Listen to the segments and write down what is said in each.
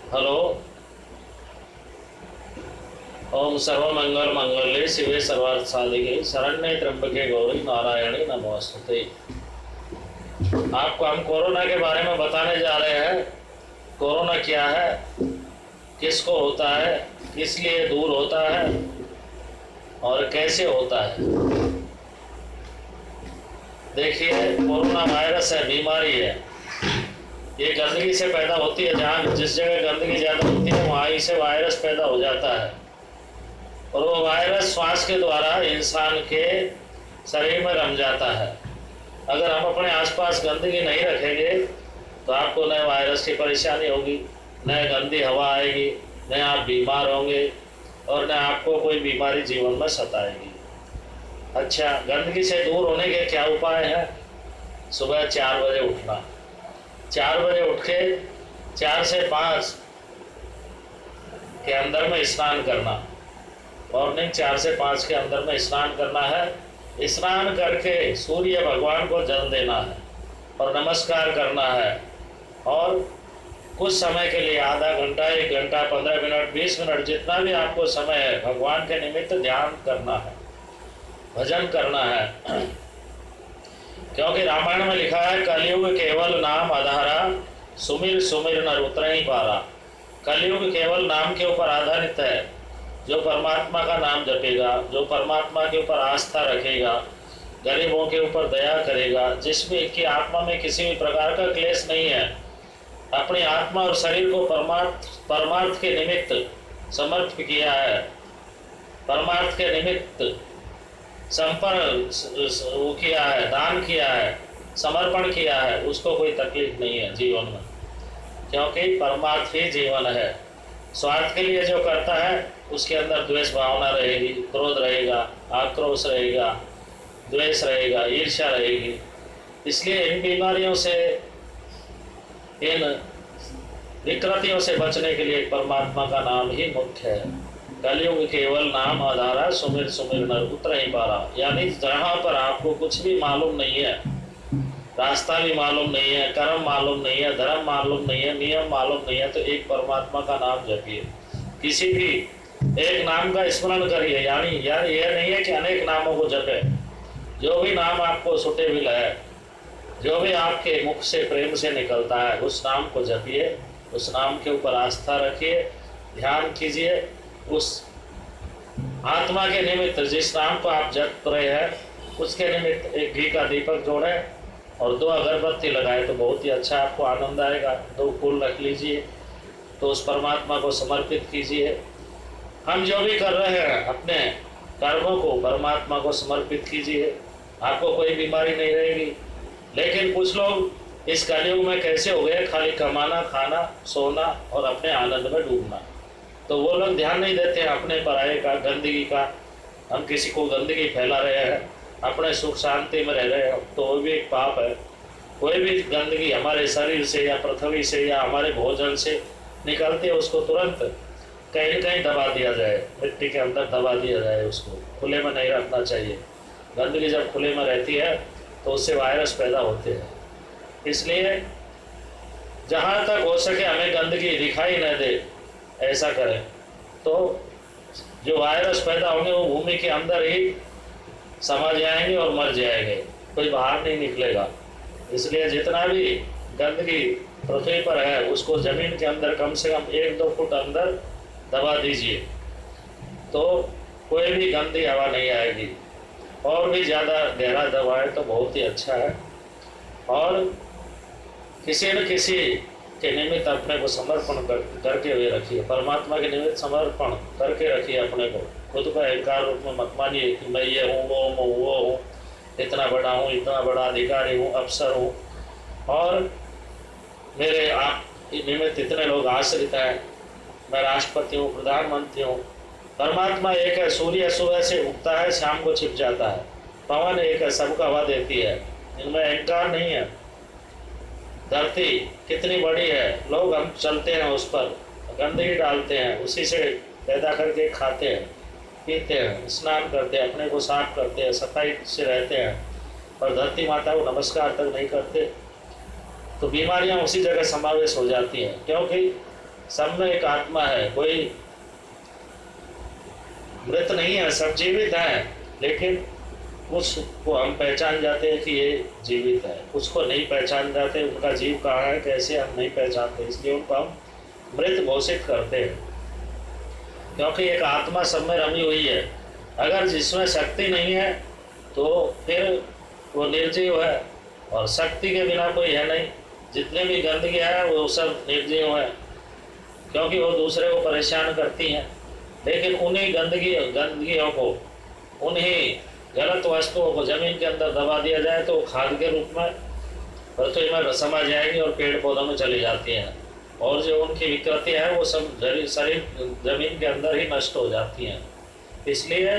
Hello. ओम सर्वमंगल मंगले शिवे सर्वार्थ साधिके शरण्ये त्र्यंबके गौरी नारायणी नमोस्तुते। आपको हम कोरोना के बारे में बताने जा रहे हैं। कोरोना क्या है, किसको होता है, किस लिए दूर होता है और कैसे होता है। देखिए, कोरोना वायरस है, बीमारी है। ये गंदगी से पैदा होती है। जहाँ जिस जगह गंदगी ज़्यादा होती है वहाँ से वायरस पैदा हो जाता है और वो वायरस श्वास के द्वारा इंसान के शरीर में रम जाता है। अगर हम अपने आसपास गंदगी नहीं रखेंगे तो आपको नए वायरस की परेशानी होगी, नए गंदी हवा आएगी, नए आप बीमार होंगे और न आपको कोई बीमारी जीवन में सताएगी। अच्छा, गंदगी से दूर होने के क्या उपाय हैं? सुबह 4 बजे उठना। 4 बजे उठ के 4 से 5 के अंदर में स्नान करना। मॉर्निंग 4 से 5 के अंदर में स्नान करना है। स्नान करके सूर्य भगवान को जल देना है और नमस्कार करना है और कुछ समय के लिए आधा घंटा, 1 घंटा, 15 मिनट, 20 मिनट, जितना भी आपको समय है भगवान के निमित्त ध्यान करना है, भजन करना है। क्योंकि रामायण में लिखा है, कलयुग केवल नाम आधारा, सुमिर सुमिर नर उतरहि पारा। कलयुग केवल नाम के ऊपर आधारित है। जो परमात्मा का नाम जपेगा, जो परमात्मा के ऊपर आस्था रखेगा, गरीबों के ऊपर दया करेगा, जिसमें कि आत्मा में किसी भी प्रकार का क्लेश नहीं है, अपनी आत्मा और शरीर को परमार्थ के निमित्त समर्पित किया है, परमार्थ के निमित्त वो किया है, दान किया है, समर्पण किया है, उसको कोई तकलीफ नहीं है जीवन में। क्योंकि परमार्थ ही जीवन है। स्वार्थ के लिए जो करता है उसके अंदर द्वेष भावना रहेगी, क्रोध रहेगा, आक्रोश रहेगा, द्वेष रहेगा, ईर्ष्या रहेगी। इसलिए इन बीमारियों से, इन विकृतियों से बचने के लिए परमात्मा का नाम ही मुख्य है। कलयुग केवल नाम आधारा, सुमिर सुमिर नर उतरहि पारा। यानी जहाँ पर आपको कुछ भी मालूम नहीं है, रास्ता भी मालूम नहीं है, कर्म मालूम नहीं है, धर्म मालूम नहीं है, नियम मालूम नहीं है, तो एक परमात्मा का नाम जपिए। किसी भी एक नाम का स्मरण करिए। यानी यार यह नहीं है कि अनेक नामों को जपे। जो भी नाम आपको सुटेबल है, जो भी आपके मुख से प्रेम से निकलता है, उस नाम को जपिए, उस नाम के ऊपर आस्था रखिए, ध्यान कीजिए। उस आत्मा के निमित्त जिस नाम को आप जप रहे हैं उसके निमित्त एक घी का दीपक जोड़ें और 2 अगरबत्ती लगाए तो बहुत ही अच्छा आपको आनंद आएगा। 2 फूल रख लीजिए, तो उस परमात्मा को समर्पित कीजिए। हम जो भी कर रहे हैं अपने कर्मों को परमात्मा को समर्पित कीजिए, आपको कोई बीमारी नहीं रहेगी। लेकिन कुछ लोग इस कलयुग में कैसे हो गए, खाली कमाना, खाना, सोना और अपने आनंद में डूबना। तो वो लोग ध्यान नहीं देते हैं अपने पराये का, गंदगी का। हम किसी को गंदगी फैला रहे हैं, अपने सुख शांति में रह रहे हैं, तो वो भी एक पाप है। कोई भी गंदगी हमारे शरीर से या पृथ्वी से या हमारे भोजन से निकलती है, उसको तुरंत कहीं न कहीं दबा दिया जाए, मिट्टी के अंदर दबा दिया जाए। उसको खुले में नहीं रखना चाहिए। गंदगी जब खुले में रहती है तो उससे वायरस पैदा होते हैं। इसलिए जहाँ तक हो सके हमें गंदगी दिखाई न दे, ऐसा करें तो जो वायरस पैदा होंगे वो भूमि के अंदर ही समा जाएंगे और मर जाएंगे, कोई बाहर नहीं निकलेगा। इसलिए जितना भी गंदगी पृथ्वी पर है उसको ज़मीन के अंदर कम से कम 1-2 फुट अंदर दबा दीजिए, तो कोई भी गंदी हवा नहीं आएगी। और भी ज़्यादा गहरा दबाए तो बहुत ही अच्छा है। और किसी न किसी के निमित्त अपने को समर्पण करके हुए रखिए, परमात्मा के निमित्त समर्पण करके रखिए अपने को। खुद को अहंकार रूप में मत मानिए कि मैं ये हूँ, वो हूँ, इतना बड़ा हूँ, इतना बड़ा अधिकारी हूँ, अफसर हूँ और मेरे आप निमित्त इतने लोग आश्रित हैं, मैं राष्ट्रपति हूँ, प्रधानमंत्री हूँ। परमात्मा एक है, सूर्य सुबह से उगता है, शाम को छिप जाता है। पवन एक है, सबको हवा देती है, इनमें अहंकार नहीं है। धरती कितनी बड़ी है, लोग हम चलते हैं उस पर, गंदगी डालते हैं, उसी से पैदा करके खाते हैं, पीते हैं, स्नान करते हैं, अपने को साफ करते हैं, सफाई से रहते हैं, और धरती माता को नमस्कार तक नहीं करते, तो बीमारियां उसी जगह समावेश हो जाती हैं। क्योंकि सब में एक आत्मा है, कोई मृत नहीं है, सब जीवित है। लेकिन कुछ को हम पहचान जाते हैं कि ये जीवित है, कुछ को नहीं पहचान जाते, उनका जीव कहाँ है कैसे हम नहीं पहचानते, इसलिए उनको हम मृत घोषित करते हैं। क्योंकि एक आत्मा सब में रमी हुई है। अगर जिसमें शक्ति नहीं है तो फिर वो निर्जीव है, और शक्ति के बिना कोई है नहीं। जितने भी गंदगी है वो सब निर्जीव है, क्योंकि वो दूसरे को परेशान करती हैं। लेकिन उन्हीं गंदगियों को, उन्हीं गलत वस्तुओं को जमीन के अंदर दबा दिया जाए तो खाद के रूप में पृथ्वी में समा जाएगी और पेड़ पौधों में चली जाती हैं, और जो उनकी विकृति है वो सब शरीर जमीन के अंदर ही नष्ट हो जाती हैं। इसलिए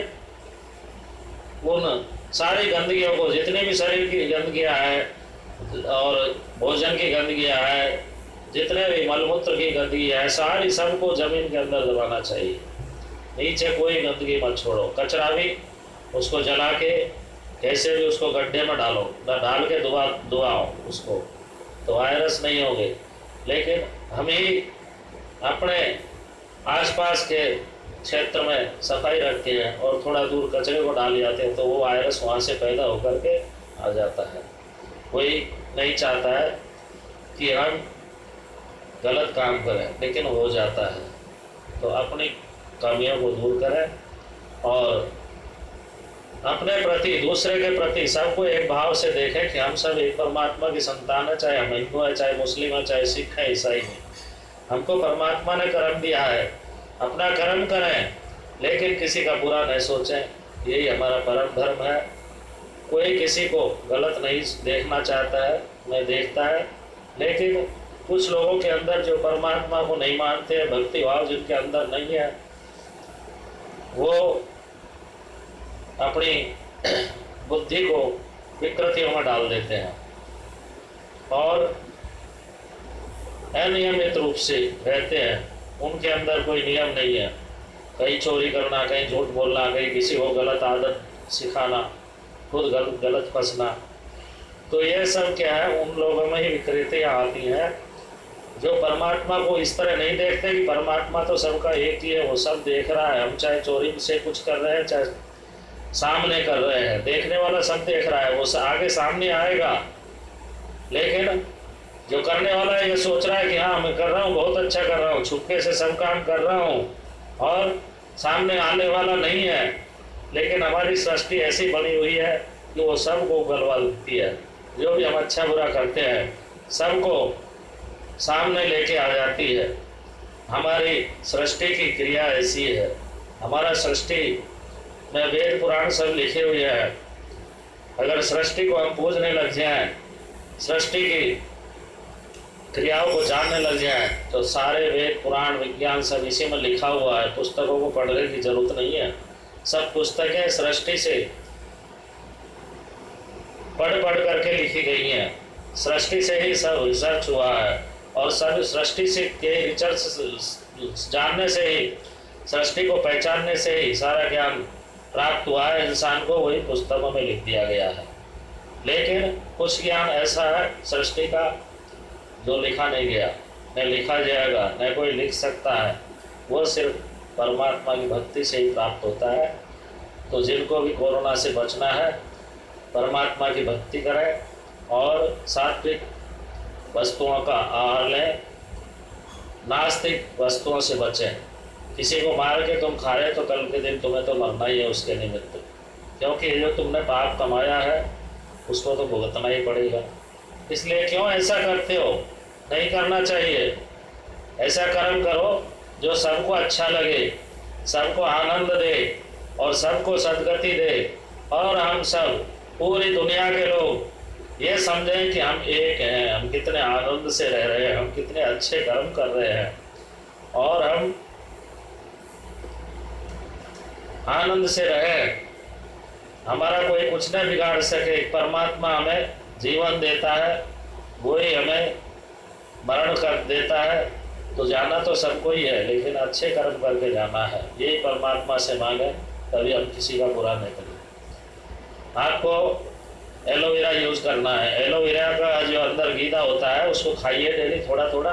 उन सारी गंदगियों को, जितनी भी शरीर की गंदगियाँ हैं और भोजन की गंदगियाँ हैं, जितने भी मलमूत्र की गंदगी है, सारी सबको जमीन के अंदर दबाना चाहिए। नीचे कोई गंदगी मत छोड़ो। कचरा भी उसको जला के कैसे भी उसको गड्ढे में डालो, डाल के दुआओ उसको, तो वायरस नहीं होंगे। लेकिन हम ही अपने आसपास के क्षेत्र में सफाई रखते हैं और थोड़ा दूर कचरे को डाल जाते हैं, तो वो वायरस वहाँ से पैदा होकर के आ जाता है। कोई नहीं चाहता है कि हम गलत काम करें, लेकिन हो जाता है। तो अपनी कमियों को दूर करें और अपने प्रति, दूसरे के प्रति सबको एक भाव से देखें कि हम सब एक परमात्मा की संतान है, चाहे हम हिंदू है, चाहे मुस्लिम है, चाहे सिख है, ईसाई है। हमको परमात्मा ने कर्म दिया है, अपना कर्म करें, लेकिन किसी का बुरा नहीं सोचें। यही हमारा परम धर्म है। कोई किसी को गलत नहीं देखना चाहता है, नहीं देखता है। लेकिन कुछ लोगों के अंदर जो परमात्मा को नहीं मानते हैं, भक्ति भाव जिनके अंदर नहीं है, वो अपनी बुद्धि को विकृतियों में डाल देते हैं और अनियमित रूप से रहते हैं। उनके अंदर कोई नियम नहीं है, कहीं चोरी करना, कहीं झूठ बोलना, कहीं किसी को गलत आदत सिखाना, खुद गलत फंसना। तो ये सब क्या है, उन लोगों में ही विकृतियाँ आती हैं जो परमात्मा को इस तरह नहीं देखते कि परमात्मा तो सबका एक ही है, वो सब देख रहा है। हम चाहे चोरी से कुछ कर रहे हैं, चाहे सामने कर रहे हैं, देखने वाला सब देख रहा है, वो आगे सामने आएगा। लेकिन जो करने वाला है ये सोच रहा है कि हाँ मैं कर रहा हूँ, बहुत अच्छा कर रहा हूँ, छुपके से सब काम कर रहा हूँ, और सामने आने वाला नहीं है। लेकिन हमारी सृष्टि ऐसी बनी हुई है कि वो सबको गलवा देती है। जो भी हम अच्छा बुरा करते हैं सबको सामने लेके आ जाती है। हमारी सृष्टि की क्रिया ऐसी है। हमारा सृष्टि में वेद पुराण सब लिखे हुए हैं। अगर सृष्टि को हम पूजने लग जाएं, सृष्टि की क्रियाओं को जानने लग जाएं, तो सारे वेद पुराण विज्ञान सब इसी में लिखा हुआ है। पुस्तकों को पढ़ने की जरूरत नहीं है। सब पुस्तकें सृष्टि से पढ़ करके लिखी गई हैं। सृष्टि से ही सब रिसर्च हुआ है, और सब सृष्टि से के रिसर्च जानने से ही, सृष्टि को पहचानने से ही सारा ज्ञान प्राप्त हुआ है इंसान को, वही पुस्तकों में लिख दिया गया है। लेकिन कुछ ज्ञान ऐसा है सृष्टि का जो लिखा नहीं गया, न लिखा जाएगा, न कोई लिख सकता है। वो सिर्फ परमात्मा की भक्ति से ही प्राप्त होता है। तो जिनको भी कोरोना से बचना है, परमात्मा की भक्ति करें और सात्विक वस्तुओं का आहार लें, नास्तिक वस्तुओं से बचें। किसी को मार के तुम खा रहे तो कल के दिन तुम्हें तो मरना ही है उसके निमित्त, क्योंकि जो तुमने पाप कमाया है उसको तो भुगतना ही पड़ेगा। इसलिए क्यों ऐसा करते हो? नहीं करना चाहिए। ऐसा कर्म करो जो सबको अच्छा लगे, सबको आनंद दे और सबको सद्गति दे, और हम सब पूरी दुनिया के लोग ये समझें कि हम एक हैं, हम कितने आनंद से रह रहे हैं, हम कितने अच्छे कर्म कर रहे हैं, और हम आनंद से रहें। हमारा कोई कुछ नहीं बिगाड़ सके। परमात्मा हमें जीवन देता है, वही हमें मरण कर देता है। तो जाना तो सबको ही है, लेकिन अच्छे कर्म करके जाना है। यही परमात्मा से मांगे, तभी हम किसी का बुरा नहीं करेंगे। आपको एलोवेरा यूज़ करना है। एलोवेरा का जो अंदर गीदा होता है उसको खाइए डेली थोड़ा थोड़ा,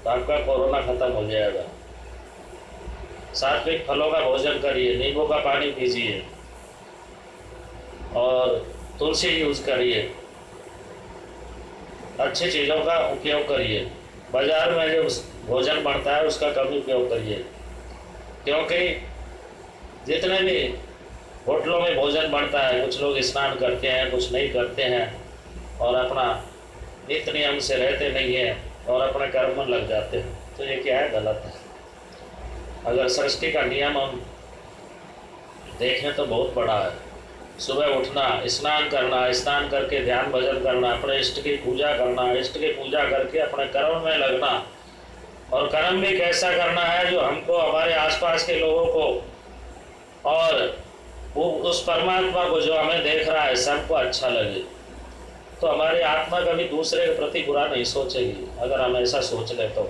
तो आपका कोरोना खत्म हो जाएगा। सात्विक फलों का भोजन करिए, नींबू का पानी पीजिए और तुलसी यूज़ करिए, अच्छी चीज़ों का उपयोग करिए। बाज़ार में जो भोजन बनता है उसका कम उपयोग करिए, क्योंकि जितने भी होटलों में भोजन बनता है, कुछ लोग स्नान करते हैं, कुछ नहीं करते हैं और अपना नित्य नियम से रहते नहीं हैं और अपने कर्म में लग जाते हैं। तो ये क्या है? गलत है। अगर सृष्टि का नियम हम देखें तो बहुत बड़ा है। सुबह उठना, स्नान करना, स्नान करके ध्यान भजन करना, अपने इष्ट की पूजा करना, इष्ट की पूजा करके अपने कर्म में लगना, और कर्म भी कैसा करना है जो हमको, हमारे आसपास के लोगों को और वो उस परमात्मा को जो हमें देख रहा है सबको अच्छा लगे। तो हमारी आत्मा कभी दूसरे के प्रति बुरा नहीं सोचेगी अगर हम ऐसा सोच ले तो।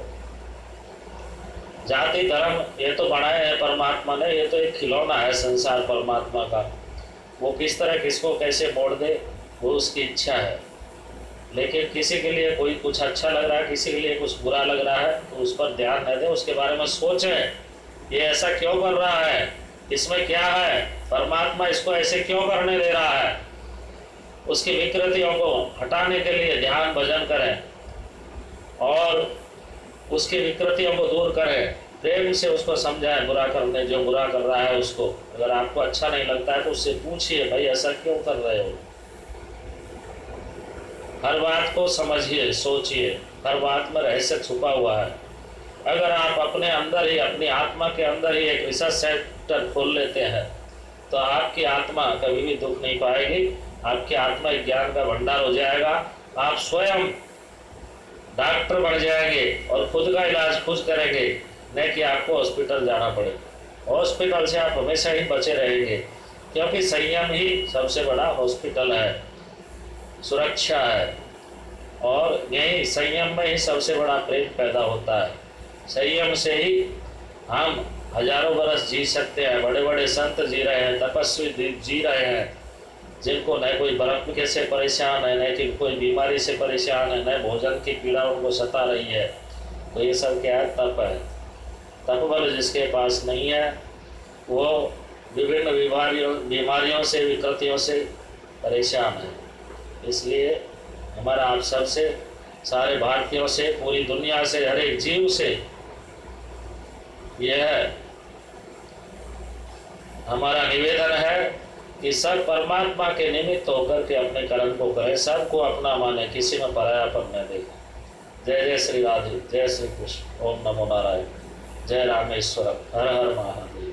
जाति धर्म ये तो बनाए है परमात्मा ने, ये तो एक खिलौना है संसार परमात्मा का। वो किस तरह किसको कैसे मोड़ दे वो उसकी इच्छा है। लेकिन किसी के लिए कोई कुछ अच्छा लग रहा है, किसी के लिए कुछ बुरा लग रहा है, तो उस पर ध्यान न दें, उसके बारे में सोचें ये ऐसा क्यों कर रहा है, इसमें क्या है, परमात्मा इसको ऐसे क्यों करने दे रहा है। उसकी विकृतियों को हटाने के लिए ध्यान भजन करें और उसकी विकृतियों को दूर करें, प्रेम से उसको समझाएं, बुरा करने जो बुरा कर रहा है उसको। अगर आपको अच्छा नहीं लगता है तो उससे पूछिए, भाई ऐसा क्यों कर रहे हो। हर बात को समझिए, सोचिए, हर बात में रहस्य छुपा हुआ है। अगर आप अपने अंदर ही, अपनी आत्मा के अंदर ही एक रिसर्च सेंटर खोल लेते हैं तो आपकी आत्मा कभी भी दुख नहीं पाएगी। आपकी आत्मा एक ज्ञान का भंडार हो जाएगा। आप स्वयं डॉक्टर बन जाएंगे और खुद का इलाज खुद करेंगे, न कि आपको हॉस्पिटल जाना पड़े। हॉस्पिटल से आप हमेशा ही बचे रहेंगे, क्योंकि संयम ही सबसे बड़ा हॉस्पिटल है, सुरक्षा है। और यही संयम में ही सबसे बड़ा प्रेम पैदा होता है। संयम से ही हम हजारों बरस जी सकते हैं। बड़े बड़े संत जी रहे हैं, तपस्वी जी रहे हैं, जिनको न कोई बर्फ से परेशान है, न कि कोई बीमारी से परेशान है, न भोजन की पीड़ा उनको सता रही है। तो ये सब क्या है? तप है। तप बल जिसके पास नहीं है वो विभिन्न बीमारियों से, विकृतियों से परेशान है। इसलिए हमारा आप सबसे, सारे भारतीयों से, पूरी दुनिया से, हर एक जीव से यह हमारा निवेदन है कि सब परमात्मा के निमित्त होकर के अपने कर्म को करें, सबको अपना माने, किसी में परायापन न देखें। जय जय श्री राधे, जय श्री कृष्ण, ओम नमो नारायण, जय रामेश्वरम, हर हर महादेव।